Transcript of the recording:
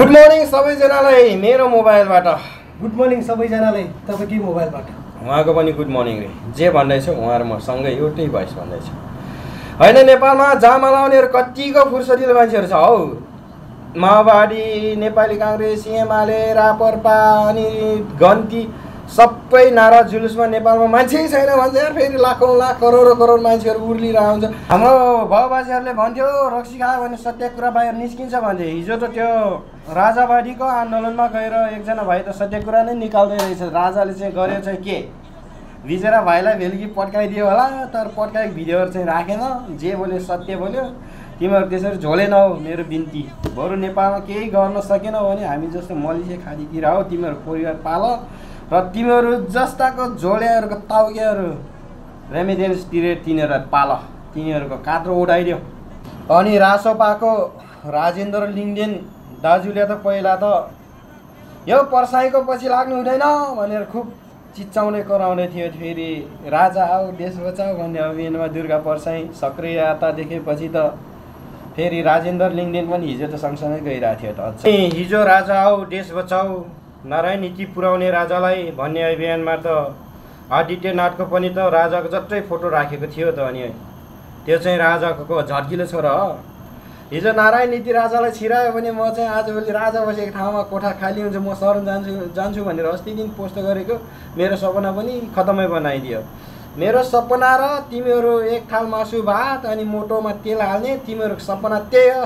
Good morning सबैजनालाई मेरो मोबाइलबाट। गुड मर्निङ सबैजनालाई तपाईँकै मोबाइलबाट। उहाँको पनि गुड मर्निङ रे। जे भन्दैछ उहाँ र म सँगै एउटै भोइस भन्दैछ। होइन, नेपालमा जामा लाउनेहरू कतिको फुर्सदिलो मान्छेहरू छ हौ। माओवादी, नेपाली काङ्ग्रेस, एमाले, राप्रपा अनि गन्ती सबै नारा जुलुसमा नेपालमा मान्छे छैन भन्छ यार। फेरि लाखौँ लाख करोड मान्छेहरू उर्लिरहेको हुन्छ। हाम्रो बाबुबाजेहरूले भन्थ्यो रक्सी खायो भने सत्य कुरा बाहिर निस्किन्छ भन्थे। हिजो त त्यो राजावादीको आन्दोलनमा गएर एकजना भाइ त सत्य कुरा नै निकाल्दै रहेछ। राजाले चाहिँ गर्यो चाहिँ के, बिचरा भाइलाई भेलकी पड्काइदियो होला, तर पड्काएको भिडियोहरू चाहिँ राखेन। जे बोल्यो सत्य बोल्यो। तिमीहरू त्यसरी झोलेन हो, मेरो बिन्ती। बरु नेपालमा केही गर्न सकेन भने हामी जस्तो मलिसे खाँदिकिरा हो, तिमीहरू परिवार पाल र तिमीहरू जस्ताको झोलेहरूको ताउकेहरू रेमिडेन्स तिरेर तिनीहरूलाई पाल, तिनीहरूको कात्रो उडाइदियो। अनि रासोपाको राजेन्द्र लिङ्गदेन दाजुले त पहिला त यो पर्साईको पछि लाग्नु हुँदैन भनेर खुब चिच्चाउने कराउँदै थियो। फेरि राजा आऊ देश बचाऊ भन्ने अभियानमा दुर्गा पर्साई सक्रियता देखेपछि त फेरि राजेन्द्र लिङ्गदेन पनि हिजो त सँगसँगै गइरहेको थियो त। हिजो राजा आऊ देश बचाऊ नारायण नीति पुर्याउने राजालाई भन्ने अभियानमा त आदित्यनाथको पनि त राजाको जत्रै फोटो राखेको थियो त। अनि त्यो चाहिँ राजाको झर्किलो छोरा हो। हिजो नारायण नीति राजालाई छिरायो भने म चाहिँ आजभोलि राजा बसेको ठाउँमा कोठा खाली हुन्छ, म शरण जान्छु भनेर अस्ति दिन पोस्ट गरेको मेरो सपना पनि खतमै बनाइदियो। मेरो सपना र तिमीहरू एक थाल मासु भात अनि मोटोमा तेल हाल्ने तिमीहरूको सपना त्यही हो।